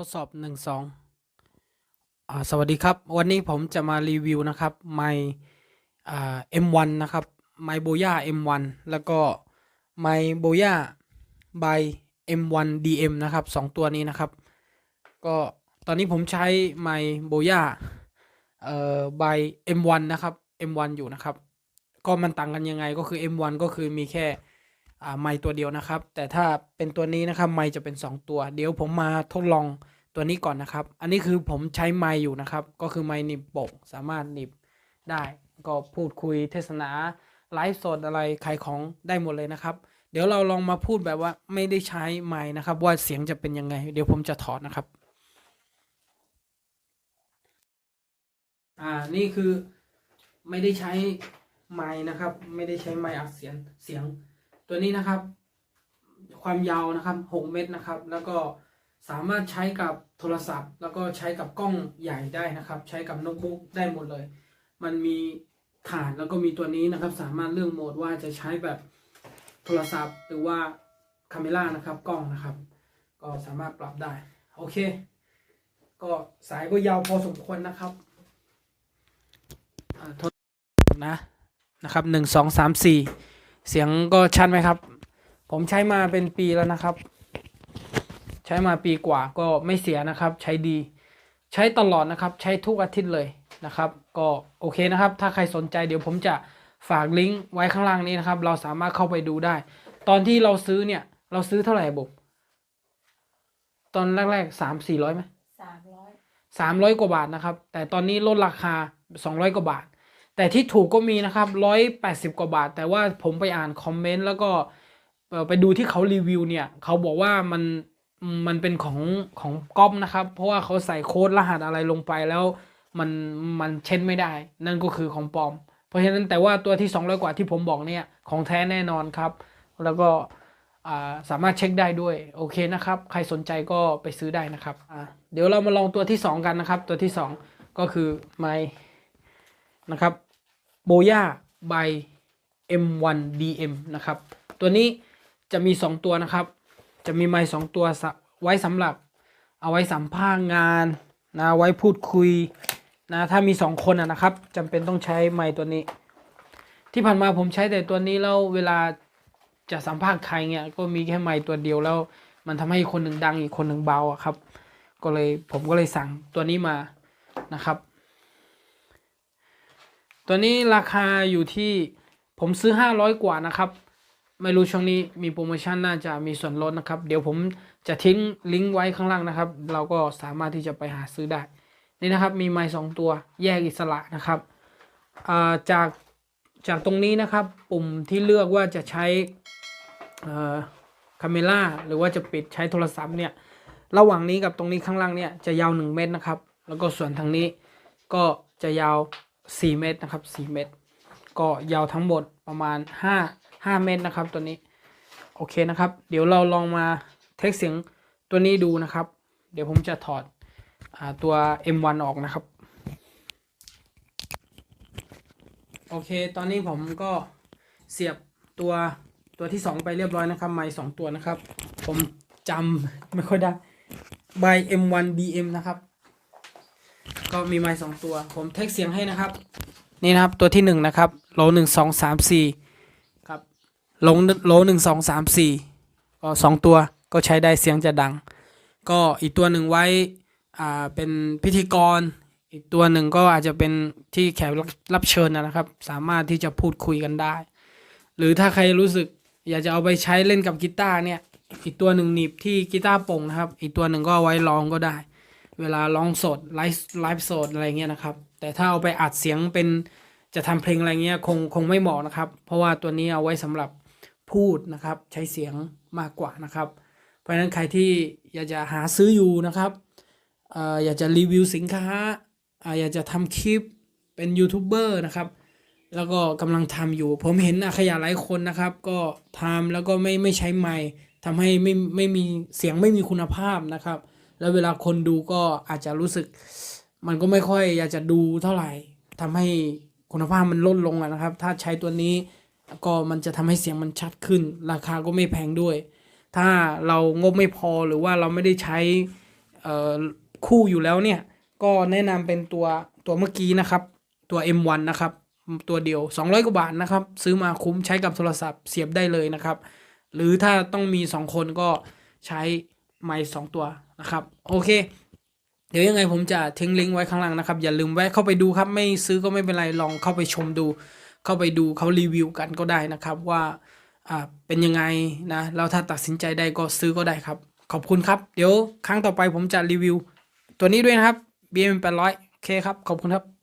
ทดสอบ1 2สวัสดีครับวันนี้ผมจะมารีวิวนะครับไมค์M1 นะครับไมค์โบย่า M1 แล้วก็ไมค์โบย่า by M1 DM นะครับ2ตัวนี้นะครับก็ตอนนี้ผมใช้ไมค์โบย่าby M1 นะครับ M1 อยู่นะครับก็มันต่างกันยังไงก็คือ M1 ก็คือมีแค่ไมค์ตัวเดียวนะครับแต่ถ้าเป็นตัวนี้นะครับไมค์จะเป็น2ตัวเดี๋ยวผมมาทดลองตัวนี้ก่อนนะครับอันนี้คือผมใช้ไมค์อยู่นะครับก็คือไมค์หนีบปกสามารถหนีบได้ก็พูดคุยเทศนาไลฟ์สดอะไรขายของได้หมดเลยนะครับเดี๋ยวเราลองมาพูดแบบว่าไม่ได้ใช้ไมค์นะครับว่าเสียงจะเป็นยังไงเดี๋ยวผมจะถอดนะครับนี่คือไม่ได้ใช้ไมค์นะครับไม่ได้ใช้ไมค์อัดเสียงตัวนี้นะครับความยาวนะครับ6 เมตรนะครับแล้วก็สามารถใช้กับโทรศัพท์แล้วก็ใช้กับกล้องใหญ่ได้นะครับใช้กับโน้ตบุ๊กได้หมดเลยมันมีฐานแล้วก็มีตัวนี้นะครับสามารถเลือกโหมดว่าจะใช้แบบโทรศัพท์หรือว่าคาเมล่านะครับกล้องนะครับก็สามารถปรับได้โอเคก็สายก็ยาวพอสมควรนะครับทดนะครับ1 2 3 4เสียงก็ชัดไหมครับผมใช้มาเป็นปีแล้วนะครับใช้มาปีกว่าก็ไม่เสียนะครับใช้ดีใช้ตลอดนะครับใช้ทุกอาทิตย์เลยนะครับก็โอเคนะครับถ้าใครสนใจเดี๋ยวผมจะฝากลิงก์ไว้ข้างล่างนี้นะครับเราสามารถเข้าไปดูได้ตอนที่เราซื้อเนี่ยเราซื้อเท่าไหร่บุตอนแรกๆ300-400ไหม300 กว่าบาทนะครับแต่ตอนนี้ลดราคา200 กว่าบาทแต่ที่ถูกก็มีนะครับ180 กว่าบาทแต่ว่าผมไปอ่านคอมเมนต์แล้วก็ไปดูที่เขารีวิวเนี่ยเขาบอกว่ามันเป็นของก๊อปนะครับเพราะว่าเขาใส่โค้ดรหัสอะไรลงไปแล้วมันมันเช็ดไม่ได้นั่นก็คือของปลอมเพราะฉะนั้นแต่ว่าตัวที่200 กว่าที่ผมบอกเนี่ยของแท้แน่นอนครับแล้วก็สามารถเช็คได้ด้วยโอเคนะครับใครสนใจก็ไปซื้อได้นะครับเดี๋ยวเรามาลองตัวที่2กันนะครับตัวที่2ก็คือไมค์นะครับโบย่า by M1 DM นะครับตัวนี้จะมี2ตัวนะครับจะมีไมค์2ตัวไว้สำหรับเอาไว้สัมภาษณ์งานนะไว้พูดคุยนะถ้ามี2คนนะครับจำเป็นต้องใช้ไมค์ตัวนี้ที่ผ่านมาผมใช้แต่ตัวนี้แล้วเวลาจะสัมภาษณ์ใครเนี่ยก็มีแค่ไมค์ตัวเดียวแล้วมันทำให้คนหนึ่งดังอีกคนหนึ่งเบาครับผมก็เลยสั่งตัวนี้มานะครับตัวนี้ราคาอยู่ที่ผมซื้อ500 กว่านะครับไม่รู้ช่วงนี้มีโปรโมชั่นน่าจะมีส่วนลดนะครับเดี๋ยวผมจะทิ้งลิงก์ไว้ข้างล่างนะครับเราก็สามารถที่จะไปหาซื้อได้นี่นะครับมีไมค์2ตัวแยกอิสระนะครับจากตรงนี้นะครับปุ่มที่เลือกว่าจะใช้คาเมล่าหรือว่าจะปิดใช้โทรศัพท์เนี่ยระหว่างนี้กับตรงนี้ข้างล่างเนี่ยจะยาว1 เมตรนะครับแล้วก็ส่วนทางนี้ก็จะยาว4 เมตรนะครับ4 เมตรก็ยาวทั้งหมดประมาณ5 เมตรนะครับตัวนี้โอเคนะครับเดี๋ยวเราลองมาเทสเสียงตัวนี้ดูนะครับเดี๋ยวผมจะถอดตัว M1 ออกนะครับโอเคตอนนี้ผมก็เสียบตัวที่2ไปเรียบร้อยนะครับไมค์2ตัวนะครับผมจำไม่ค่อยได้ by M1 DM นะครับก็มีไมค์2ตัวผมเทสเสียงให้นะครับนี่นะครับตัวที่1นะครับโล1 2 3 4ครับโล1 2 3 4ก็2ตัวก็ใช้ได้เสียงจะดังก็อีกตัวหนึ่งไว้เป็นพิธีกรอีกตัวหนึ่งก็อาจจะเป็นที่แขกรับเชิญนะครับสามารถที่จะพูดคุยกันได้หรือถ้าใครรู้สึกอยากจะเอาไปใช้เล่นกับกีตาร์เนี่ยอีกตัวหนึ่งหนีบที่กีตาร์โปร่งนะครับอีกตัวหนึ่งก็เอาไว้ร้องก็ได้เวลาร้องสดไลฟ์สดอะไรเงี้ยนะครับแต่ถ้าเอาไปอัดเสียงเป็นจะทำเพลงอะไรเงี้ยคงไม่เหมาะนะครับเพราะว่าตัวนี้เอาไว้สำหรับพูดนะครับใช้เสียงมากกว่านะครับเพราะฉะนั้นใครที่อยากจะหาซื้ออยู่นะครับอยากจะรีวิวสินค้าอยากจะทำคลิปเป็นยูทูบเบอร์นะครับแล้วก็กำลังทำอยู่ผมเห็นขยะหลายคนนะครับก็ทำแล้วก็ไม่ใช้ไมค์ทำให้ไม่มีเสียงไม่มีคุณภาพนะครับแล้วเวลาคนดูก็อาจจะรู้สึกมันก็ไม่ค่อยอยากจะดูเท่าไหร่ทำให้คุณภาพมันลดลงนะครับถ้าใช้ตัวนี้ก็มันจะทำให้เสียงมันชัดขึ้นราคาก็ไม่แพงด้วยถ้าเรางบไม่พอหรือว่าเราไม่ได้ใช้ เอ่อคู่อยู่แล้วเนี่ยก็แนะนำเป็นตัวเมื่อกี้นะครับตัว M1 นะครับตัวเดียว200กว่าบาทนะครับซื้อมาคุ้มใช้กับโทรศัพท์เสียบได้เลยนะครับหรือถ้าต้องมี2คนก็ใช้ไมค์2ตัวนะครับโอเคเดี๋ยวยังไงผมจะทิ้งลิงก์ไว้ข้างล่างนะครับอย่าลืมแวะเข้าไปดูครับไม่ซื้อก็ไม่เป็นไรลองเข้าไปชมดูเข้าไปดูเขารีวิวกันก็ได้นะครับว่าเป็นยังไงนะแล้วถ้าตัดสินใจได้ก็ซื้อก็ได้ครับขอบคุณครับเดี๋ยวครั้งต่อไปผมจะรีวิวตัวนี้ด้วยนะครับ BM 800โอเคครับขอบคุณครับ